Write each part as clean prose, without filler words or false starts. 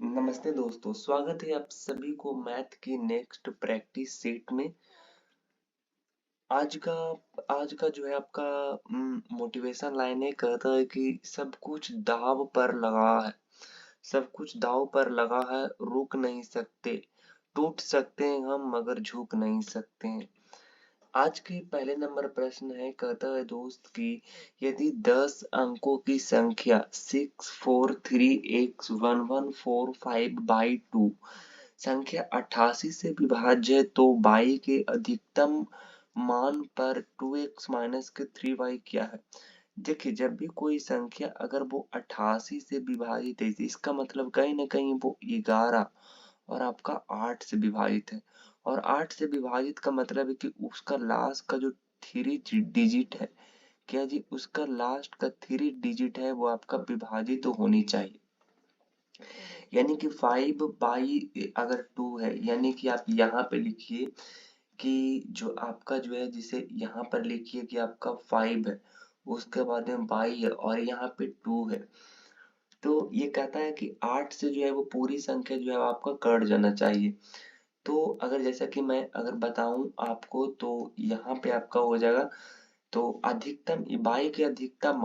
नमस्ते दोस्तों, स्वागत है आप सभी को मैथ की नेक्स्ट प्रैक्टिस सेट में। आज का आज का जो है आपका मोटिवेशन लाइन ये कहता है कि सब कुछ दांव पर लगा है। सब कुछ दांव पर लगा है, रुक नहीं सकते। टूट सकते हैं हम मगर झुक नहीं सकते हैं। आज के पहले नंबर प्रश्न है, कहता है दोस्त कि यदि 10 अंकों की संख्या 643x1145/2 संख्या 88 से विभाज्य है तो y के अधिकतम मान पर 2x माइनस के 3y क्या है। देखिए, जब भी कोई संख्या अगर वो 88 से विभाजित है, इसका मतलब कहीं ना कहीं वो 11 और आपका 8 से विभाजित है। और 8 से विभाजित का मतलब है कि उसका लास्ट का जो थ्री डिजिट है, क्या जी, उसका लास्ट का थ्री डिजिट है वो आपका विभाजित तो होनी चाहिए। यानी कि 5 बाई अगर 2 है, यानी कि आप यहाँ पे लिखिए कि जो आपका जो है, जिसे यहाँ पर लिखिए कि आपका 5 है, उसके बाद में बाई है और यहाँ पे 2 है। तो ये कहता है कि 8 से जो है वो पूरी संख्या जो है आपका कट जाना चाहिए। तो अगर जैसा कि मैं अगर बताऊं आपको, तो यहाँ पे आपका हो जाएगा, तो अधिकतम बाई के अधिकतम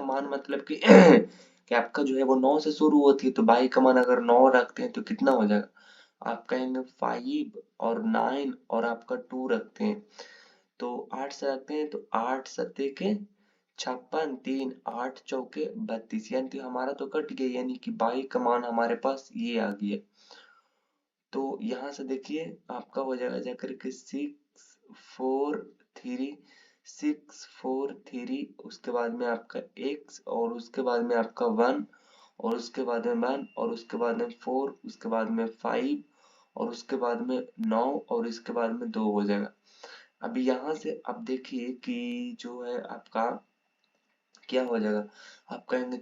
मान मतलब कि कि आपका जो है वो 9 से शुरू होती है, तो बाई का मान अगर 9 रखते हैं तो कितना हो जाएगा, आप कहेंगे 5 और 9 और आपका 2 रखते हैं, तो 8 से रखते हैं तो 8 सत्ते के 56, 3 8 चौके 32, यानी कि हमारा तो कट गया, यानी कि बाई का मान हमारे पास ये आ गया। तो यहाँ से देखिए आपका हो जाएगा जाकर के 6 4 3 उसके बाद में आपका x और उसके बाद में आपका 1 और उसके बाद में 1 और उसके बाद में 4, उसके बाद में 5 और उसके बाद में 9 और इसके बाद में 2 हो जाएगा। अभी यहाँ से आप देखिए कि जो है आपका क्या हो जाएगा, आप कहेंगे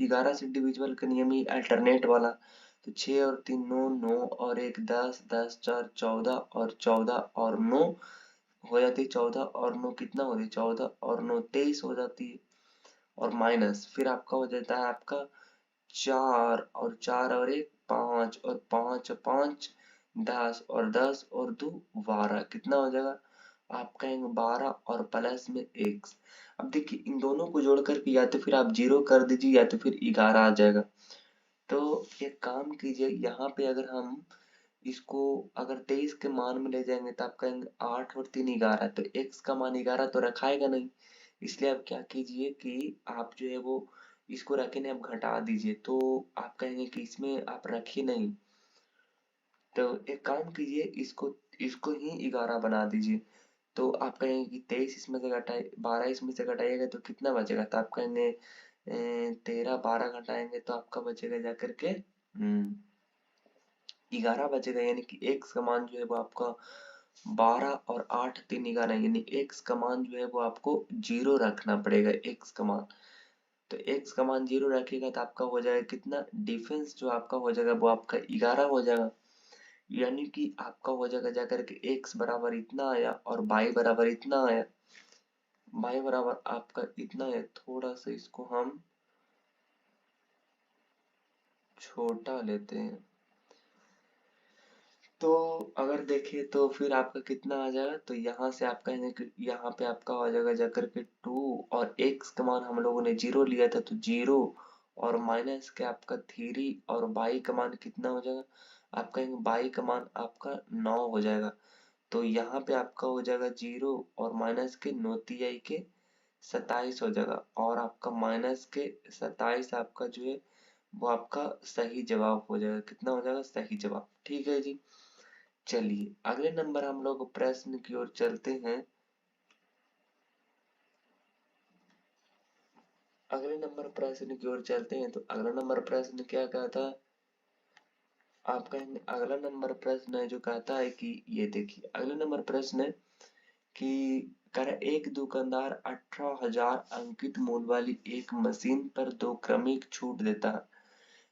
11 से डिविजिबल का नियम ही अल्टरनेट वाला, तो 6 और 3 9, 9 और 1 10, 10 4 14 और 14 और 9 हो जाती है 14 और 9 कितना होती है, 14 और 9 23 हो जाती है। और माइनस फिर आपका हो जाता है आपका 4 और 1 5 और 5 और 5 10 और 10 और 2 12 कितना हो जाएगा, आप कहेंगे 12 और प्लस में x। अब देखिए इन दोनों को जोड़ करके या तो फिर आप जीरो कर दीजिए या तो फिर 11 आ जाएगा। तो एक काम कीजिए, यहाँ पे अगर हम इसको अगर 23 के मान में ले जाएंगे तो आप कहेंगे 8 और 3 11, तो x का मान 11 तो रखाएगा नहीं। इसलिए आप क्या कीजिए कि आप जो है वो इसको रखे नहीं, आप घटा दीजिए, तो आप कहेंगे कि इसमें आप रखिए नहीं। तो एक काम कीजिए, इसको इसको ही 11 बना दीजिए। तो आप कहेंगे कि 23 इसमें से घटाए 12 इसमें से घटाइएगा तो कितना बचेगा, तो आप कहेंगे 13 12 घटाएंगे तो आपका बचेगा जाकर के 11 बचेगा, यानी कि x का मान जो है वो आपका 12 और 8 3 11, यानी x का मान जो है वो आपको जीरो रखना पड़ेगा, x का मान। तो x का मान जीरो रखिएगा तो आपका हो जाएगा कितना, डिफरेंस जो आपका हो जाएगा वो आपका 11 हो जाएगा। यानी कि आपका हो जाएगा जाकर के x बराबर इतना आया और y बराबर इतना आया, y बराबर आपका इतना है। थोड़ा सा इसको हम छोटा लेते हैं, तो अगर देखें तो फिर आपका कितना आ जाएगा, तो यहाँ से आप कहेंगे कि यहाँ पे आपका हो जाएगा जाकर के 2 और x का मान हम लोगों ने जीरो लिया था तो जीरो और माइनस के आपका 3 और y का मान कितना हो जाएगा, आप कहेंगे y का मान आपका 9 हो जाएगा। तो यहाँ पे आपका हो जाएगा जीरो और माइनस के 9 तिहाई के 27 हो जाएगा, और आपका माइनस के 27 आपका जो है वो आपका सही जवाब हो जाएगा। कितना हो जाएगा, सही जवाब। ठीक है जी। चलिए अगले नंबर हम लोग प्रश्न की ओर चलते हैं। अगले नंबर प्रश्न की ओर चलते हैं, तो अगला नंबर प्रश्न क्या कहता है, आपका अगला नंबर प्रश्न है जो कहता है कि ये देखिए अगले नंबर प्रश्न है कि कर एक दुकानदार 18,000 अंकित मूल्य वाली एक मशीन पर दो क्रमिक छूट देता है,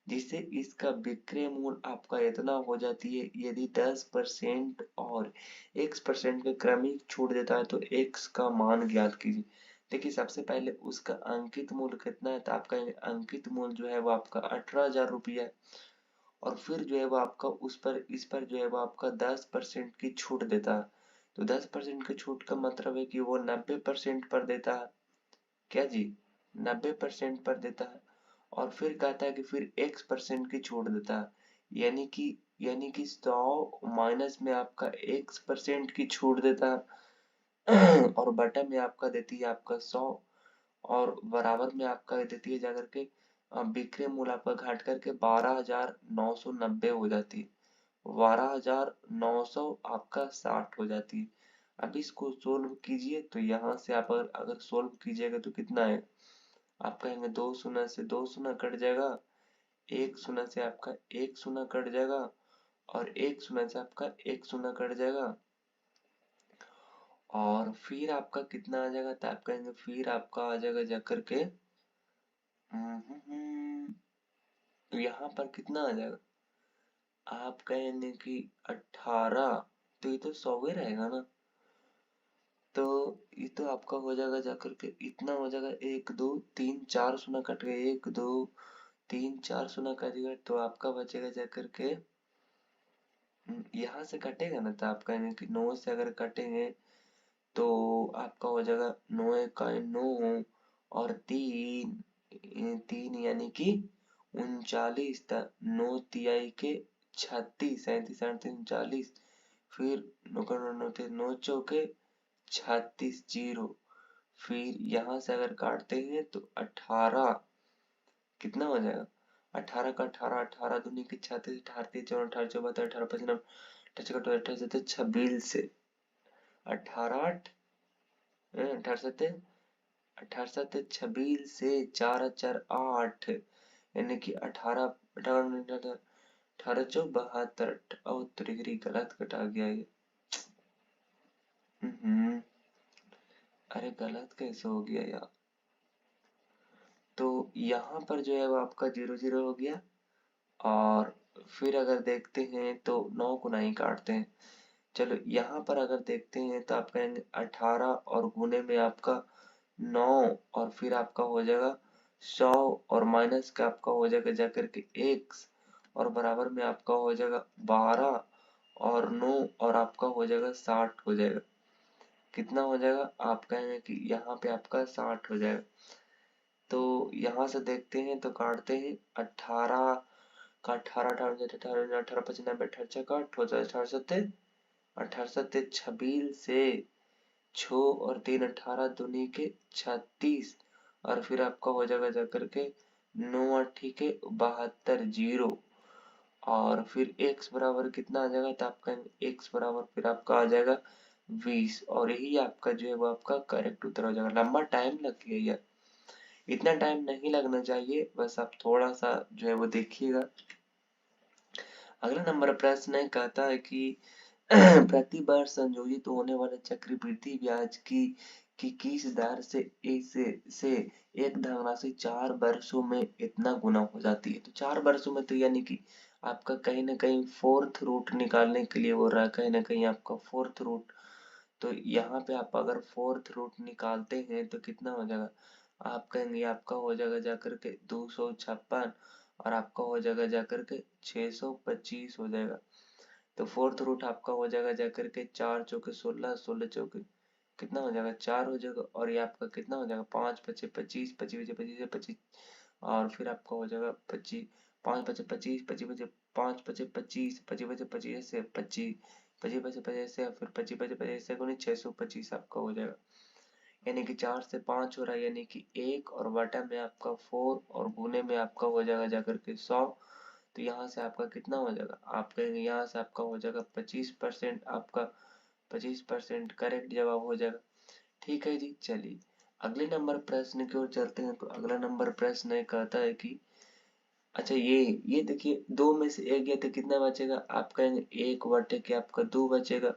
जिससे इसका विक्रय मूल्य आपका इतना हो जाती है। यदि 10% और x% का क्रमिक छूट देता है तो x का मान ज्ञात कीजिए। देखिए सबसे पहले उसका अंकित मूल्य कितना है, तो आपका अंकित मूल्य जो है वो आपका 18,000 रुपया है। और फिर जो है वो आपका इस पर जो है वो आपका 10% की छूट देता है। तो 10% की छूट का मतलब है कि वो 90% पर देता है। क्या जी? 90% पर देता है। और फिर कहता है कि फिर X% की छूट देता है। यानी कि 100 माइनस में आपका X% की छूट देता है और बटा में आपका देती है आपका 100 और बराबर में आपका देती है जाकर के विक्रय मूल्य आपका घाट करके 12,990 हो जाती है। 12,900 आपका 60 हो जाती है। अब इसको सोल्व कीजिए तो यहाँ से आप अगर सोल्व कीजिएगा तो कितना है? आप कहेंगे 2 शून्य से 2 शून्य कट जाएगा, 1 शून्य से आपका 1 शून्य कट जाएगा और 1 शून्य से आपका 1 शून्य कट जाएगा और फिर आपका कितना आ जाएगा? तो आप कहेंगे फिर आपका आ जाएगा जाकर के यहाँ पर कितना आ जाएगा? आप कहेंगे कि 18, तो ये तो 100 ही रहेगा ना। तो ये तो आपका हो जाएगा जाकर के इतना हो जाएगा, 1 2 3 4 शून्य कट गए, 1 2 3 4 शून्य कट गए, तो आपका बचेगा जाकर के यहाँ से कटेगा ना, तो आप कहेंगे कि 9 से अगर कटेंगे तो आपका हो जाएगा 9 का 9 और 3 3 यानी कि 39, 9 तिहाई के 36, 37 38 39, फिर 9 चौके 36 जीरो, फिर यहाँ से अगर काटते हैं तो 18 कितना हो जाएगा? 18 का 18, 18 दूनी की 36, 18 तीन 14, 18 चौबीस, 18 पच्चीस, 18 18 से 26 से 18 8 18 सत्ते 18 सत्ते 26 से 4 4 8 यानी कि 18 18 18 चौक 72। और त्रिगरी गलत कटा गया ये। अरे गलत कैसे हो गया यार? तो यहाँ पर जो है वो आपका 0 0 हो गया और फिर अगर देखते हैं तो 9 को नहीं काटते हैं। चलो यहाँ पर अगर देखते हैं तो आप कहेंगे 18 और गुने में आपका 9 और फिर आपका हो जाएगा 100 और माइनस का आपका हो जाएगा जाकर के x और बराबर में आपका हो जाएगा 12 और 9 और आपका हो जाएगा 60 हो जाएगा। कितना हो जाएगा? आप कहेंगे कि यहाँ पे आपका 60 हो जाएगा। तो यहाँ से देखते हैं तो काटते हैं 18 का 18 18 18 18 25 90 18 का 8 हो जाए 18 सत्ते 18 सत्ते 26 से 6 और 3 18 दूनी के 36 और फिर आपका हो जाएगा जाकर के 9 8 के 72 जीरो और फिर x बराबर कितना आ जाएगा? तो आपका x बराबर फिर आपका आ जाएगा 20 और यही आपका जो है वो आपका करेक्ट उत्तर हो जाएगा। लंबा टाइम लग गया यार, इतना टाइम नहीं लगना चाहिए, बस आप थोड़ा सा जो है वो देखिएगा। अगला नंबर प्रश्न कहता है कि प्रति वर्ष संशोधित होने वाले चक्रवृद्धि ब्याज की किस दर से एक धनराशि 4 वर्षों में इतना गुना हो जाती है? तो 4 वर्षों में तो यानी कि आपका कहीं ना कहीं फोर्थ रूट निकालने के लिए हो रहा है, कहीं ना कहीं आपका फोर्थ रूट। तो यहाँ पे आप अगर फोर्थ रूट निकालते हैं तो कितना हो जाएगा? आप कहेंगे आपका हो जाएगा जाकर के 256 और आपका हो जाएगा जाकर के 625 हो जाएगा। तो फोर्थ रूट आपका हो जाएगा जाकर के 4 चौके 16, 16 चौके कितना हो जाएगा? 4 हो जाएगा और ये आपका कितना हो जाएगा? 5 पचे 25, 25 पचे 25 25 और फिर आपका हो जाएगा 25, 5 पचे 25, 25 पचे 5 पचे 25, 25 पचे 25 से 25, 25 पचे 25 से फिर 25 पचे 25 से गुनी 625 आपका हो जाएगा। यानी कि 4 से 5 हो रहा है यानी कि 1 और बटा में आपका 4 और गुने में आपका हो जाएगा जाकर के 100। तो यहाँ से आपका कितना हो जाएगा? आप कहेंगे यहाँ से आपका हो जाएगा 25%, आपका 25% करेक्ट जवाब हो जाएगा। ठीक है जी, चलिए अगले नंबर प्रश्न की ओर चलते हैं। तो अगला नंबर प्रश्न है कहता है कि अच्छा ये देखिए 2 में से 1 गया तो कितना बचेगा? आप कहेंगे 1 बटे के आपका 2 बचेगा।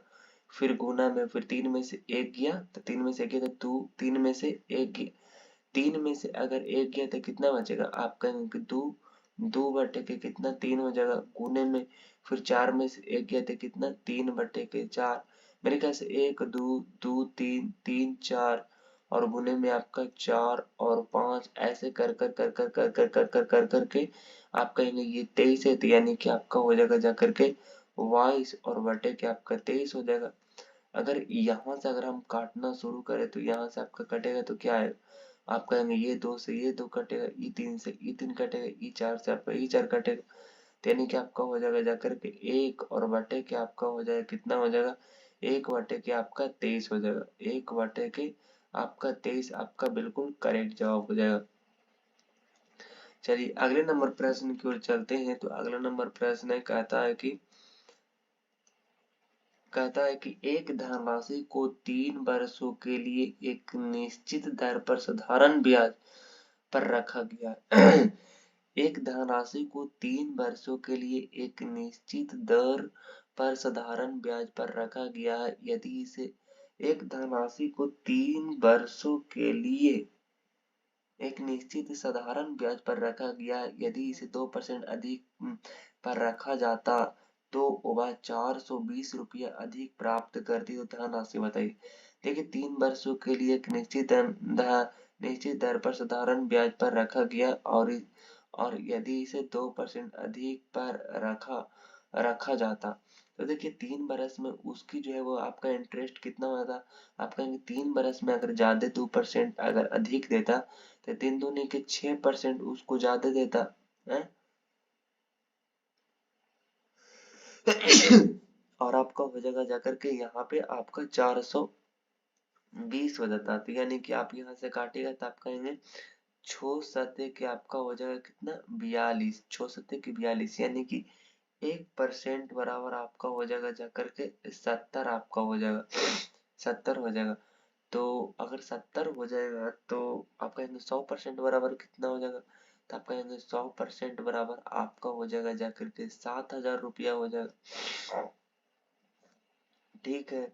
फिर गुना में फिर 3 में से 1 गया तो 3 में से 1 गया तो 2, 3 में से 1 गया, 3 में से अगर 1 गया तो कितना बचेगा? आप कहेंगे कि 2, 2 बटे के कितना 3 हो जाएगा गुने में फिर 4 में से 1 गया तो कितना 3 बटे के 4। मेरे ख्याल से 1 2 2 3 3 4 और गुने में आपका 4 और 5 ऐसे कर कर कर कर कर कर कर कर कर करके आप कहेंगे ये 23 है, तो यानी कि आपका हो जाएगा जा करके 22 और बटे के आपका 23 हो जाएगा। अगर यहाँ से अगर हम काटना शुरू करें तो यहाँ से आपका कटेगा तो क्या है, आप कहेंगे ये 2 से ये 2 कटेगा, ये 3 से ये 3 कटेगा, ये 4 से आपका ये 4 कटेगा, तो यानी कि आपका हो जाएगा जाकर के 1 और बटे के आपका हो जाएगा कितना हो जाएगा, 1 बटे के आपका 23 हो जाएगा। 1 बटे के आपका 23 आपका बिल्कुल करेक्ट जवाब हो जाएगा। चलिए अगले नंबर प्रश्न की ओर चलते हैं। तो अगला नंबर प्रश्न कहता है कि एक धनराशि को 3 वर्षों के लिए एक निश्चित दर पर साधारण ब्याज पर रखा गया है। एक धनराशि को 3 वर्षों के लिए एक निश्चित दर पर साधारण ब्याज पर रखा गया है। यदि इसे एक धनराशि को 3 वर्षों के लिए एक निश्चित साधारण ब्याज पर रखा गया, यदि इसे 2% अधिक पर रखा जाता तो वह 420 रुपया अधिक प्राप्त करती। तो धनराशि बताइए। देखिए 3 वर्षों के लिए एक निश्चित दर पर साधारण ब्याज पर रखा गया और यदि इसे 2% अधिक पर रखा जाता तो देखिए 3 बरस में उसकी जो है वो आपका इंटरेस्ट कितना होता। आप कहेंगे 3 बरस में अगर ज्यादा 2% अगर अधिक देता तो 3 दूनी के 6% उसको ज्यादा देता है। और आपका हो जाएगा जाकर के यहाँ पे आपका 420 हो जाता। तो यानी कि आप यहाँ से काटेगा तो आप कहेंगे 6 के आपका हो जाएगा कितना 42, 6 के 42 यानी कि 1% बराबर आपका हो जाएगा जाकर के 70 आपका हो जाएगा, 70 हो जाएगा। तो अगर 70 हो जाएगा तो आप कहेंगे 100% बराबर कितना हो जाएगा, तो आप कहेंगे 100% बराबर आपका हो जाएगा जाकर के 7,000 रुपया हो जाएगा। ठीक है।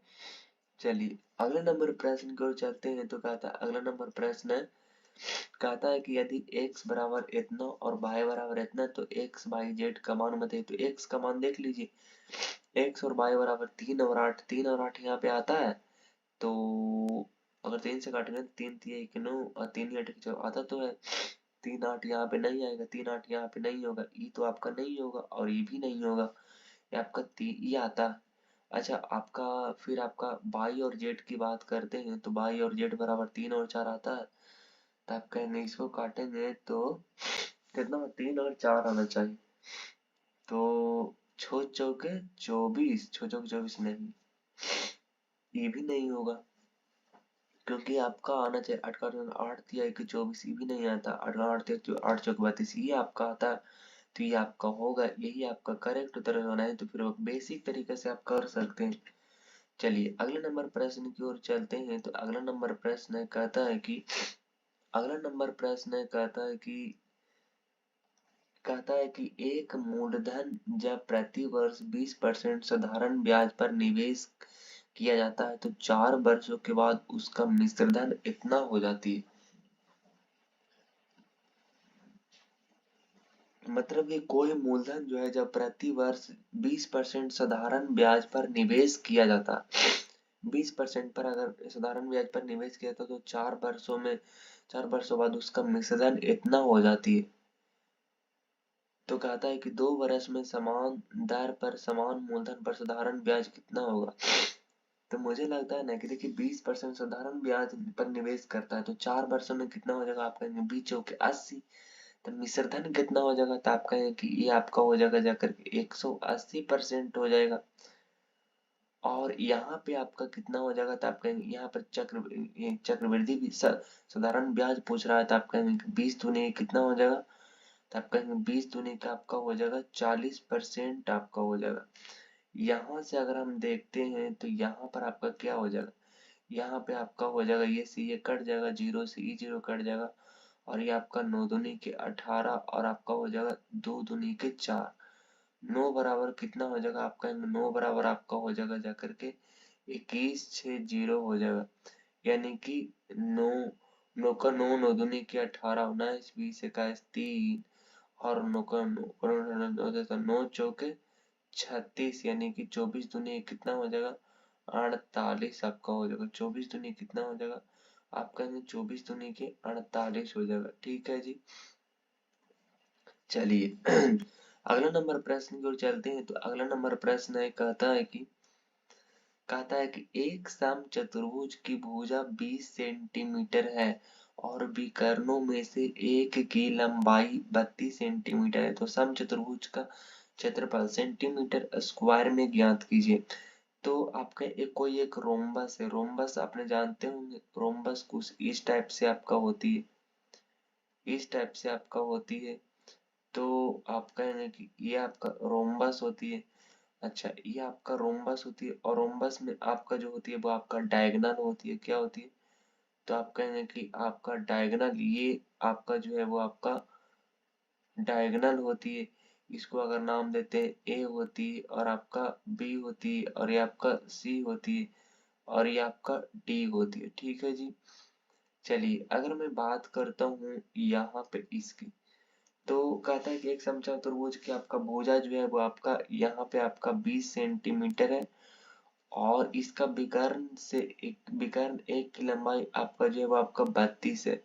चलिए अगले नंबर प्रश्न की ओर चलते हैं। तो कहता है अगला नंबर प्रश्न है, कहता है कि यदि x बराबर इतना और y बराबर इतना तो x y z का मान बताइए। तो x का मान देख लीजिए, x और y बराबर 3 और 8, 3 और 8 यहाँ पे आता है। तो अगर 3 से काटेंगे तो 3 3 1 9 और 3 8 जो आता तो है। 3 8 यहाँ पे नहीं आएगा, 3 8 यहाँ पे नहीं होगा, ई तो आपका नहीं होगा और ई भी नहीं होगा, ये आपका ई आता है। अच्छा आपका फिर आपका y और z की बात करते हैं। तो y और z बराबर 3 और 4 आता है। तो आप कहेंगे इसको काटेंगे तो कितना 3 और 4 आना चाहिए। तो छो चौके 24, छो चौके 24 नहीं, ये भी नहीं होगा क्योंकि आपका आना चाहिए 8 का 8 दिया कि 24, ये भी नहीं आता। 8 का 8 दिया 8 चौक 32, ये आपका आता है। तो ये आपका होगा, यही आपका करेक्ट उत्तर होना है। तो फिर बेसिक तरीके से आप कर सकते हैं। चलिए अगले नंबर प्रश्न की ओर चलते हैं। तो अगला नंबर प्रश्न कहता है कि अगला नंबर प्रश्न कहता है कि एक मूलधन जब प्रति वर्ष 20% साधारण ब्याज पर निवेश किया जाता है तो 4 वर्षों के बाद उसका मिश्रधन इतना हो जाती है। मतलब कि कोई मूलधन जो है जब प्रति वर्ष 20% साधारण ब्याज पर निवेश किया जाता है, 20% पर अगर साधारण ब्याज पर निवेश किया था तो 4 वर्षों बाद उसका मिश्रधन इतना हो जाती है। तो कहता है कि 2 वर्ष में समान दर पर समान मूलधन पर साधारण ब्याज कितना होगा। तो मुझे लगता है ना कि देखिए 20% साधारण ब्याज पर निवेश करता है तो 4 वर्षों में कितना हो जाएगा, आप कहेंगे 20 चौके 80। तो मिश्रधन कितना हो जाएगा, तो आप कहेंगे कि ये आपका हो जाएगा जाकर के 180% हो जाएगा। और यहाँ पे आपका कितना हो जाएगा, तो आप कहेंगे यहाँ पर चक्रवृद्धि भी साधारण ब्याज पूछ रहा है। तो आप कहेंगे 20 दूनी कितना हो जाएगा, तो आप कहेंगे 20 दूनी का आपका हो जाएगा 40% आपका हो जाएगा। यहाँ से अगर हम देखते हैं तो यहाँ पर आपका क्या हो जाएगा, यहाँ पे आपका हो जाएगा ये से ये कट जाएगा, 0 से ये 0 कट जाएगा और ये आपका 9 दूनी के 18 और आपका हो जाएगा 2 दूनी के 4। 9 बराबर कितना हो जाएगा, आपका 9 बराबर आपका हो जाएगा जाकर के 21 6 0 हो जाएगा। यानी कि 9 9 का 9 9 दूनी के 18 19 20 21 3 और 9 का 9 चौके 36 यानी कि 24 दूनी कितना हो जाएगा 48 आपका हो जाएगा। 24 दूनी कितना हो जाएगा आप कहेंगे 24 दूनी के 48 हो जाएगा। ठीक है जी। चलिए अगला नंबर प्रश्न की ओर चलते हैं। तो अगला नंबर प्रश्न है, कहता है कि एक सम चतुर्भुज की भुजा 20 सेंटीमीटर है और विकर्णों में से एक की लंबाई 32 सेंटीमीटर है, तो सम चतुर्भुज का क्षेत्रफल सेंटीमीटर स्क्वायर में ज्ञात कीजिए। तो आपका एक रोम्बस है। रोम्बस आपने जानते होंगे, रोम्बस कुछ इस टाइप से आपका होती है, इस टाइप से आपका होती है। तो आप कहेंगे कि ये आपका रोम्बस होती है। अच्छा, ये आपका रोम्बस होती है और रोम्बस में आपका जो होती है वो आपका डायगोनल होती है। क्या होती है? तो आप कहेंगे कि आपका डायगोनल, ये आपका जो है वो आपका डायगोनल होती है। इसको अगर नाम देते हैं, ए होती है और आपका बी होती है और ये आपका सी होती है और ये आपका डी होती है। ठीक है जी। चलिए अगर मैं बात करता हूँ यहाँ पे इसकी, तो कहता है कि एक समचतुर्भुज की आपका भुजा जो है वो आपका यहाँ पे आपका 20 सेंटीमीटर है और इसका विकर्ण एक की लंबाई आपका जो है वो आपका 32 है।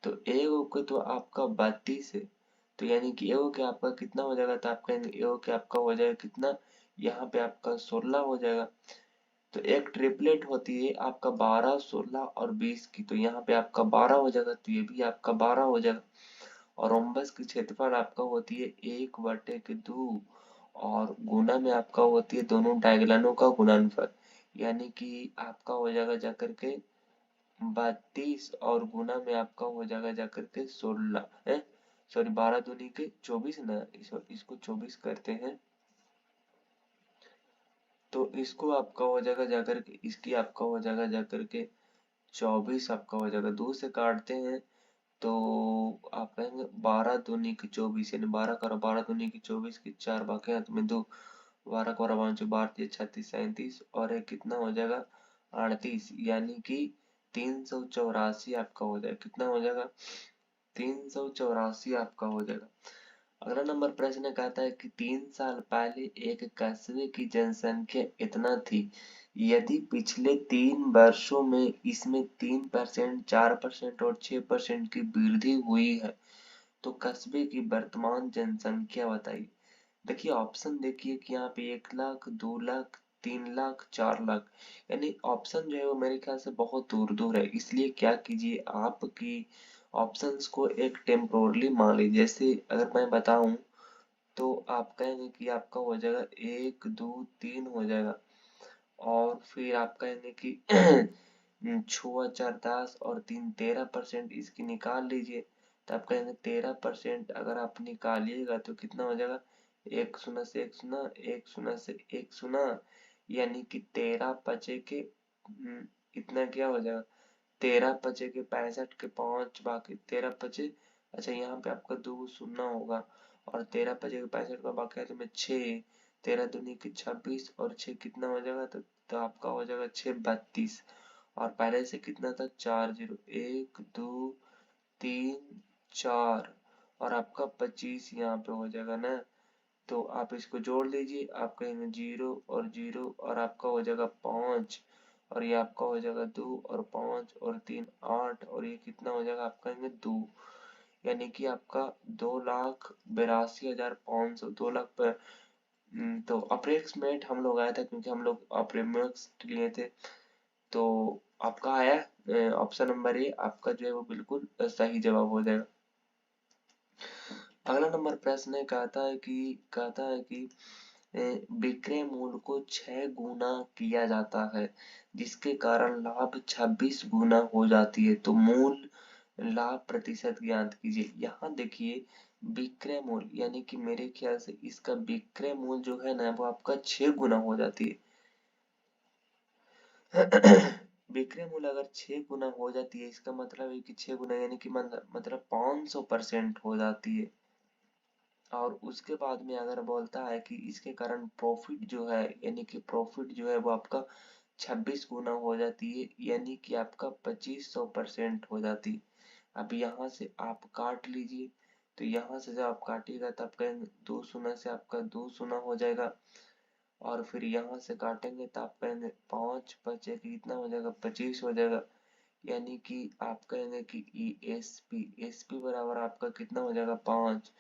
तो एगो के तो आपका 32 है, तो यानी कि एगो के आपका कितना हो जाएगा? तो आपका एगो के आपका हो जाएगा कितना? यहाँ पे आपका 16 हो जाएगा। तो एक ट्रिपलेट होती है आपका 12, 16 और 20 की, तो यहाँ पे आपका 12 हो जाएगा, तो ये भी आपका 12 हो जाएगा। और रोम्बस की क्षेत्रफल आपका होती है 1/2 और गुना में आपका होती है दोनों डायगोनलों का गुणनफल, यानी कि आपका हो जाएगा जाकर के 32 और गुना में आपका हो जाएगा जाकर के 16 है, सॉरी 12 दूनी के 24 ना, इसको 24 करते हैं तो इसको आपका हो जाएगा जाकर के, इसकी आपका हो जाएगा जाकर के 24 आपका हो जाएगा। 2 से काटते हैं तो आप कहेंगे 12 दूनी की 24, यानी 12 करो, 12 दूनी की 24 की 4 बाकी हाथ में 2, 12 को 12 12 36 37 और एक कितना हो जाएगा 38, यानी कि 384 आपका हो जाएगा। कितना हो जाएगा? 384 आपका हो जाएगा। अगला नंबर प्रश्न कहता है कि 3 साल पहले एक कस्बे की जनसंख्या इतना थी, यदि पिछले 3 वर्षों में इसमें 3%, 4% और 6% की वृद्धि हुई है, तो कस्बे की वर्तमान जनसंख्या बताइए। देखिए ऑप्शन देखिए कि यहाँ पे 1 लाख, 2 लाख, 3 लाख, 4 लाख, यानी ऑप्शन जो है वो मेरे ख्याल से बहुत दूर दूर है। इसलिए क्या कीजिए, आपकी ऑप्शंस को एक टेम्पोरली मान लीजिए। जैसे अगर मैं बताऊं तो आप कहेंगे कि आपका हो जाएगा 1, 2, 3 हो जाएगा और फिर आप कहेंगे कि 6, 4, 10 और 3 13% इसकी निकाल लीजिए। तो आप कहेंगे 13% अगर आप निकालिएगा तो कितना हो जाएगा? एक शून्य से एक शून्य, एक शून्य से एक शून्य, यानी कि 13 पचे के इतना क्या हो जाएगा? 13 पचे के 65 के 5 बाकी 13 पचे, अच्छा यहाँ पे आपका 2 शून्य होगा और 13 पचे के 65 का बाकी हाथ में 6, 13 दूनी की 26 और 6 कितना हो जाएगा? तो आपका हो जाएगा 6 32 और पहले से कितना था? 4 0, 1 2 3 4 और आपका 25 यहाँ पे हो जाएगा ना। तो आप इसको जोड़ लीजिए, आप कहेंगे 0 और 0 और आपका हो जाएगा 5 और ये आपका हो जाएगा 2 और 5 और 3 8 और ये कितना हो जाएगा? आप कहेंगे 2, यानी कि आपका 2,82,500, 2 लाख पर। तो अप्रोक्सीमेट हम लोग आया था क्योंकि हम लोग अप्रोक्सीमेट लिए थे। तो आपका आया ऑप्शन नंबर ए, आपका जो है वो बिल्कुल सही जवाब हो जाएगा। अगला नंबर प्रश्न है, कहता है कि विक्रय मूल्य को 6 गुना किया जाता है जिसके कारण लाभ 26 गुना हो जाती है, तो मूल लाभ प्रतिशत ज्ञात कीजिए। यहाँ देखिए विक्रय मूल्य, यानी कि मेरे ख्याल से इसका विक्रय मूल्य जो है ना वो आपका 6 गुना हो जाती है। विक्रय मूल्य अगर 6 गुना हो जाती है, इसका मतलब है कि 6 गुना यानी कि मतलब 500% हो जाती है। और उसके बाद में अगर बोलता है कि इसके कारण प्रॉफिट जो है, यानी कि प्रॉफिट जो है वो आपका 26 गुना हो जाती है, यानी कि आपका 2500% हो जाती है। अब यहाँ से आप काट लीजिए, तो यहाँ से जब आप काटिएगा तब कहेंगे 2 शून्य से आपका 2 शून्य हो जाएगा और फिर यहाँ से काटेंगे तो आप कहेंगे 5 बचे कि कितना हो जाएगा? 25 हो जाएगा, यानी कि आप कहेंगे कि एसपी बराबर आपका कितना हो जाएगा 5,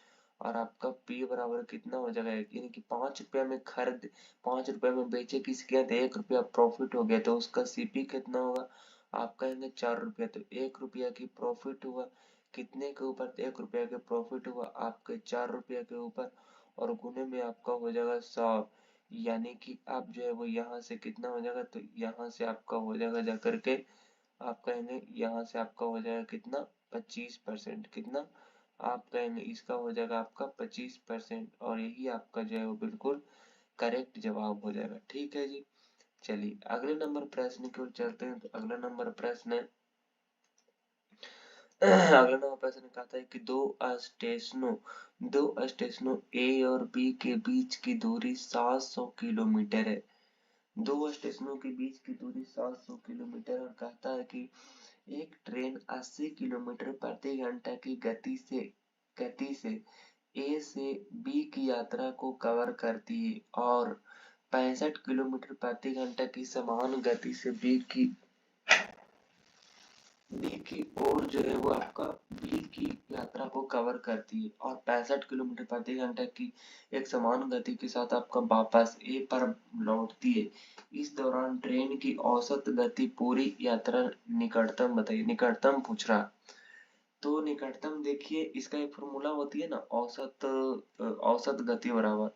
और आपका पी बराबर कितना हो जाएगा 1, यानी कि 5 रुपया में खरीद 5 रुपया में बेचे किसी के, तो 1 रुपया प्रॉफिट हो गया, तो उसका सीपी कितना होगा, आप कहेंगे 4 रुपया, तो 1 रुपया की प्रॉफिट हुआ कितने के ऊपर, 1 रुपया के प्रॉफिट हुआ आपके 4 रुपया के ऊपर, और गुने में आपका हो जाएगा 100, यानी कि आप जो है वो यहाँ से कितना हो जाएगा, तो यहाँ से आपका हो जाएगा जा करके, आप कहेंगे यहाँ से आपका हो जाएगा कितना 25%, कितना आप कहेंगे इसका हो जाएगा आपका 25%, और यही आपका जो है वो बिल्कुल करेक्ट जवाब हो जाएगा। ठीक है जी। चलिए अगले नंबर प्रश्न की ओर चलते हैं। तो अगला नंबर प्रश्न अगला नंबर प्रश्न कहता है कि दो स्टेशनों ए और बी के बीच की दूरी 700 किलोमीटर है। दो स्टेशनों के बीच की दूरी 700 किलोमीटर, और कहता है कि एक ट्रेन 80 किलोमीटर प्रति घंटा की गति से ए से बी की यात्रा को कवर करती है, और 65 किलोमीटर प्रति घंटा की समान गति से बी की ओर जो है वो आपका बी की यात्रा को कवर करती है, और 65 किलोमीटर प्रति घंटा की एक समान गति के साथ आपका वापस ए पर लौटती है। इस दौरान ट्रेन की औसत गति पूरी यात्रा निकटतम बताइए। निकटतम पूछ रहा, तो निकटतम देखिए इसका एक फॉर्मूला होती है ना, औसत गति बराबर,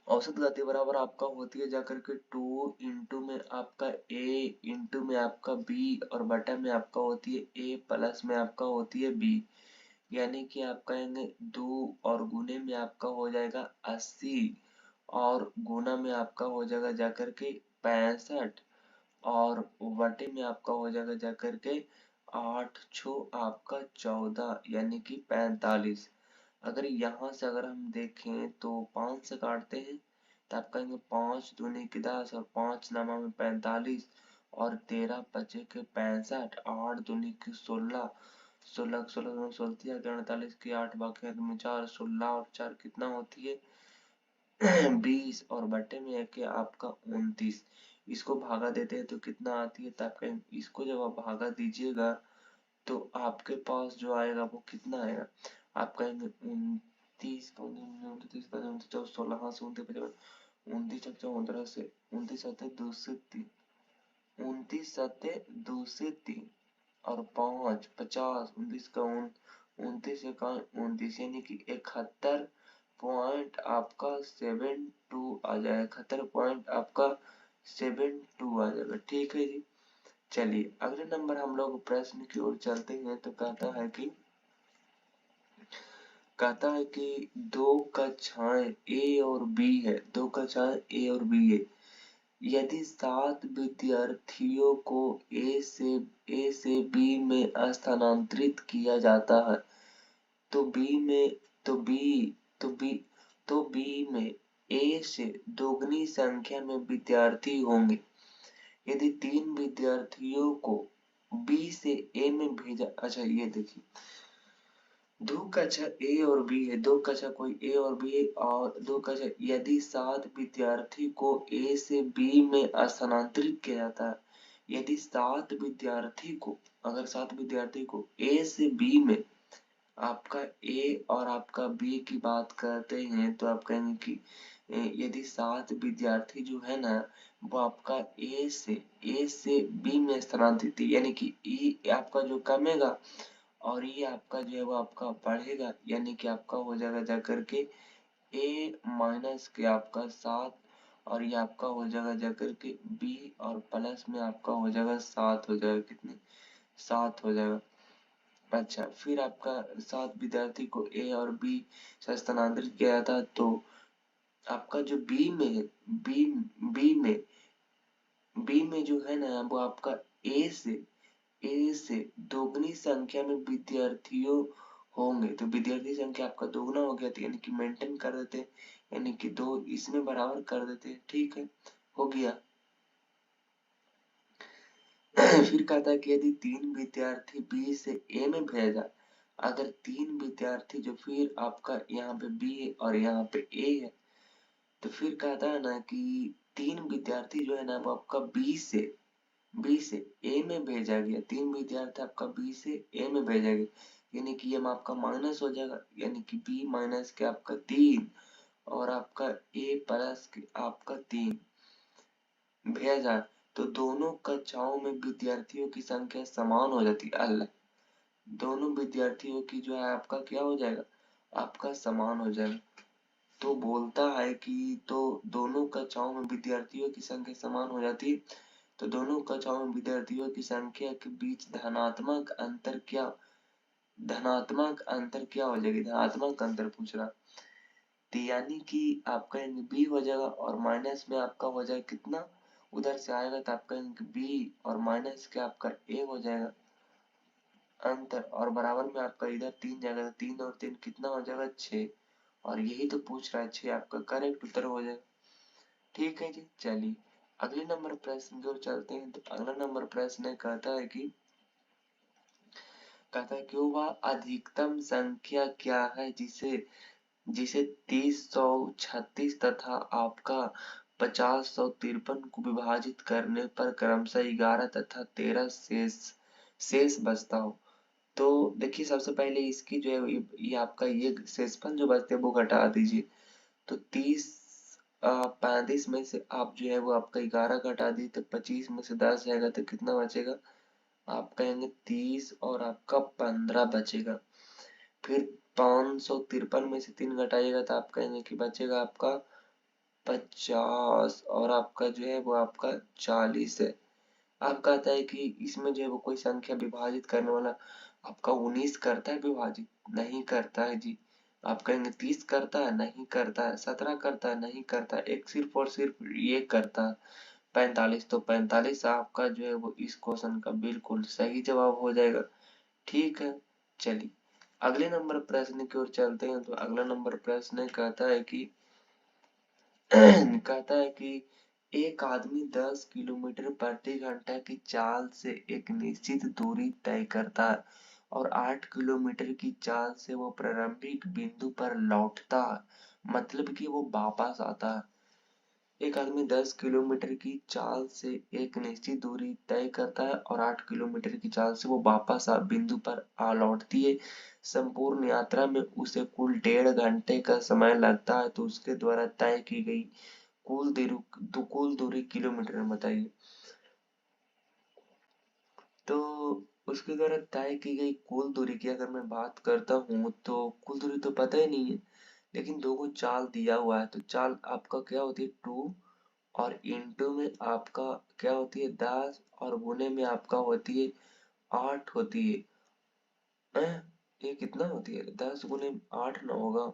औसत गति बराबर आपका होती है जाकर के 2 इंटू में आपका ए इंटू में आपका बी, और बटा में आपका होती है ए प्लस में आपका होती है बी, यानी कि आप कहेंगे 2 और गुने में आपका हो जाएगा 80, और गुना में आपका हो जाएगा जाकर के 65, और बटे में आपका हो जाएगा जाकर के 8 छो आपका 14, यानी कि 45। अगर यहाँ से अगर हम देखें तो 5 से काटते हैं, तो आप कहेंगे 5 दूनी की 10, और 5 नामा में 45, और 13 पचे के 65, 8 दूनी की 16, 16 16 16 48 की 8 बाकी हाथ में 4, 16 और 4 कितना होती है 20, और बटे में है कि आपका 29। इसको भागा देते हैं तो कितना आती है, तो आप कहेंगे इसको जब आप भागा दीजिएगा तो आपके पास जो आएगा वो कितना आएगा, आप कहेंगे 29 29 24 16, हाँ से 29 29 15 से 29 सत्ते 2 से 3, 29 सत्ते 2 से 3, और 5 50, 29 का 29 का 29, यानी कि 71 पॉइंट आपका 72 आ जाएगा, 71 पॉइंट आपका 72 आ जाएगा। ठीक है जी। चलिए अगले नंबर हम लोग प्रश्न की ओर चलते हैं। तो कहता है कि दो कक्षाएं ए और बी है, दो कक्षाएं ए और बी है। यदि 7 विद्यार्थियों को ए से बी में स्थानांतरित किया जाता है, तो बी में तो बी तो बी तो बी में ए से दोगुनी संख्या में विद्यार्थी होंगे। यदि 3 विद्यार्थियों को बी से ए में भेजा, अच्छा ये देखिए दो कक्षा ए और बी है, दो कक्षा कोई ए और बी है, और दो कक्षा यदि 7 विद्यार्थी को ए से बी में स्थानांतरित किया जाता है, यदि 7 विद्यार्थी को अगर 7 विद्यार्थी को ए से बी में आपका ए और आपका बी की बात करते हैं, तो आप कहेंगे कि यदि 7 विद्यार्थी जो है ना वो आपका ए से बी में स्थानांतरित, यानी कि ई आपका जो कमेगा और ये आपका जो है वो आपका बढ़ेगा, यानी कि आपका हो जाएगा जाकर के ए माइनस के आपका 7, और ये आपका हो जाएगा जाकर के बी, और प्लस में आपका हो जाएगा 7 हो जाएगा, कितने 7 हो जाएगा। अच्छा फिर आपका 7 विद्यार्थी को ए और बी से स्थानांतरित किया जाता है, तो आपका जो बी में है बी में जो है ना वो आपका ए से दोगुनी संख्या में विद्यार्थियों होंगे, तो विद्यार्थी संख्या आपका दोगुना हो गया, तो यानी कि मेंटेन कर देते हैं, यानी कि 2 इसमें बराबर कर देते हैं। ठीक है, हो गया। फिर कहता है कि यदि 3 विद्यार्थी बी से ए में भेजा, अगर 3 विद्यार्थी जो फिर आपका यहाँ पे बी है और यहाँ पे ए है, तो फिर कहता है ना कि 3 विद्यार्थी जो है ना वो आपका बी से ए में भेजा गया, 3 विद्यार्थी आपका बी से ए में भेजा गया, यानी कि ये आपका माइनस हो जाएगा, यानी कि बी माइनस के आपका 3 और आपका ए प्लस के आपका 3 भेजा, तो दोनों कक्षाओं में विद्यार्थियों की संख्या समान हो जाती है। अल्लाह, दोनों विद्यार्थियों की जो है आपका क्या हो जाएगा, आपका समान हो जाएगा। तो बोलता है कि तो दोनों कक्षाओं में विद्यार्थियों की संख्या समान हो जाती है, तो दोनों कक्षाओं में विद्यार्थियों की संख्या के बीच धनात्मक अंतर क्या हो जाएगी, धनात्मक अंतर पूछ रहा, तो यानी कि आपका बी हो जाएगा और माइनस में आपका हो जाएगा कितना, उधर से आएगा तो आपका बी और माइनस के आपका ए हो जाएगा अंतर, और बराबर में आपका इधर 3 जाएगा, 3 और 3 कितना हो जाएगा 6, और यही तो पूछ रहा है, 6 आपका करेक्ट उत्तर हो जाएगा। ठीक है जी, चलिए अगले नंबर प्रश्न की ओर चलते हैं। तो अगला नंबर प्रश्न कहता है कि वह अधिकतम संख्या क्या है जिसे जिसे 30, 136 तथा आपका 50, 153 को विभाजित करने पर क्रमशः 11 तथा 13 शेष बचता हो। तो देखिए सबसे पहले इसकी जो है ये आपका ये शेषफल जो बचते हैं वो घटा दीजिए। तो 35 में से आप जो है वो आपका 11 घटा दी, तो 25 में से 10 जाएगा तो कितना बचेगा, आप कहेंगे 30 और आपका 15 बचेगा। फिर 553 में से 3 घटाइएगा तो आप कहेंगे कि बचेगा आपका 50 और आपका जो है वो आपका 40 है। आप कहता है कि इसमें जो है वो कोई संख्या विभाजित करने वाला आपका 19 करता है विभाजित, नहीं करता है जी। आप कहेंगे 30 करता है, नहीं करता है, 17 करता है, नहीं करता है, एक सिर्फ और सिर्फ ये करता है 45, तो 45 आपका जो है वो इस क्वेश्चन का बिल्कुल सही जवाब हो जाएगा। ठीक है, चलिए अगले नंबर प्रश्न की ओर चलते हैं। तो अगला नंबर प्रश्न कहता है कि एक आदमी 10 किलोमीटर प्रति घंटा की चाल से एक निश्चित दूरी तय करता है और 8 किलोमीटर की चाल से वो प्रारंभिक बिंदु पर लौटता है, मतलब कि वो वापस आता है। एक आदमी 10 किलोमीटर की चाल से एक निश्चित दूरी तय करता है और 8 किलोमीटर की चाल से वो वापस बिंदु पर आ लौटती है। संपूर्ण यात्रा में उसे कुल 1.5 घंटे का समय लगता है, तो उसके द्वारा तय की गई कुल दूरी किलोमीटर में बताइए। तो उसके द्वारा तय की गई कुल दूरी की अगर मैं बात करता हूँ तो कुल दूरी तो पता ही नहीं है, लेकिन दो को चाल दिया हुआ है, तो चाल आपका क्या होती है 2 और इंटू में आपका क्या होती है 10 और गुने में आपका होती है 8 होती है। ये कितना होती है 10 गुने 8 ना होगा,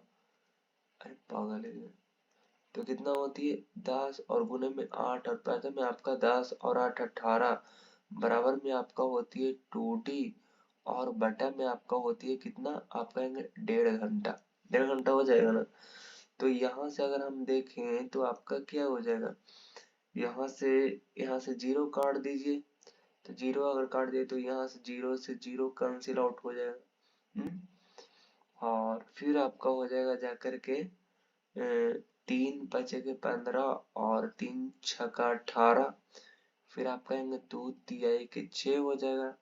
अरे पागल है ये। तो कितना होती है 10 और गुने में 8 और पैसे में आपका 10 और 8 18 बराबर में आपका होती है 2D और बटा में आपका होती है कितना, आप कहेंगे 1.5 घंटा, 1.5 घंटा हो जाएगा ना। तो यहाँ से अगर हम देखें तो आपका क्या हो जाएगा, यहाँ से यहाँ से 0 काट दीजिए, तो 0 अगर काट दिए तो यहाँ से 0 कैंसिल आउट हो जाएगा। और फिर आपका हो जाएगा जाकर के 3 बचेगा 15 और 3 छक्का 18, फिर आप कहेंगे 2 तिहाई के 6 हो जाएगा,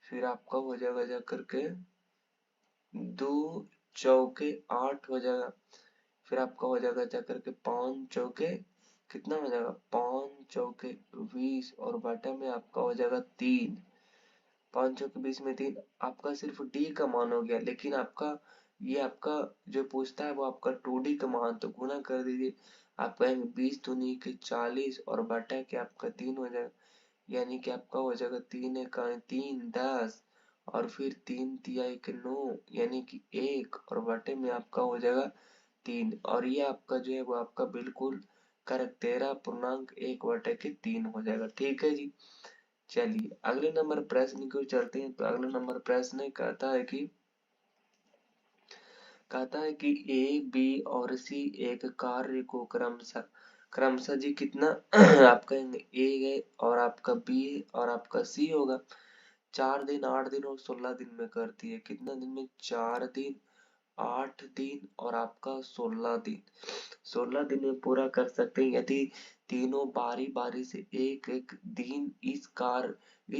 फिर आपका हो जाएगा जाकर के 2 चौके 8 हो जाएगा, फिर आपका हो जाएगा जाकर के 5 चौके कितना हो जाएगा 5 चौके 20 और बटा में आपका हो जाएगा 3, 5 चौके 20 में 3, आपका सिर्फ डी का मान हो गया, लेकिन आपका जो पूछता है वो आपका 2D का मान, तो गुना कर दीजिए, आप कहेंगे 20 दूनी के 40 और बटा के आपका 3 हो जाएगा, यानी कि आपका हो जाएगा 3 एका 3 10 और फिर 3 तिहाई के 9 यानी कि 1 और बटे में आपका हो जाएगा 3, और ये आपका जो है वो आपका बिल्कुल करेक्ट 13.1/3 हो जाएगा। ठीक है जी, चलिए अगले नंबर प्रश्न की ओर चलते हैं। तो अगला नंबर प्रश्न कहता है कि ए बी और सी एक कार्य को क्रमशः जी कितना आप कहेंगे ए है और आपका बी है और आपका सी होगा, 4 दिन 8 दिन और 16 दिन में करती है, कितना दिन में 4 दिन 8 दिन और आपका 16 दिन। 16 दिन में पूरा कर सकते हैं यदि तीनों बारी बारी से एक एक दिन इस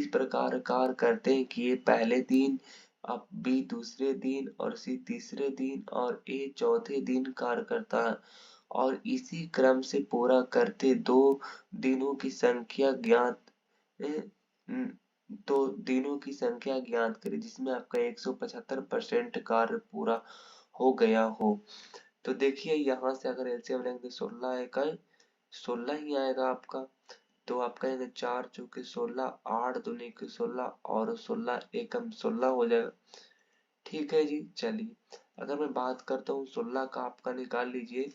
प्रकार कार्य करते हैं कि ये पहले दिन, अब बी दूसरे दिन और सी तीसरे दिन और ए चौथे दिन कार्य करता है और इसी क्रम से पूरा करते दो दिनों की संख्या ज्ञात तो दिनों की संख्या ज्ञात करें जिसमें आपका 175% कार्य पूरा हो गया हो। तो देखिए यहाँ से अगर एलसीएम लेंगे 16 इकाई 16 ही आएगा आपका। तो आप कहेंगे 4 चौके 16, 8 दूनी के 16 और 16 एकम 16 हो जाएगा। ठीक है जी। चलिए अगर मैं बात करता हूँ 16 का आपका निकाल लीजिए,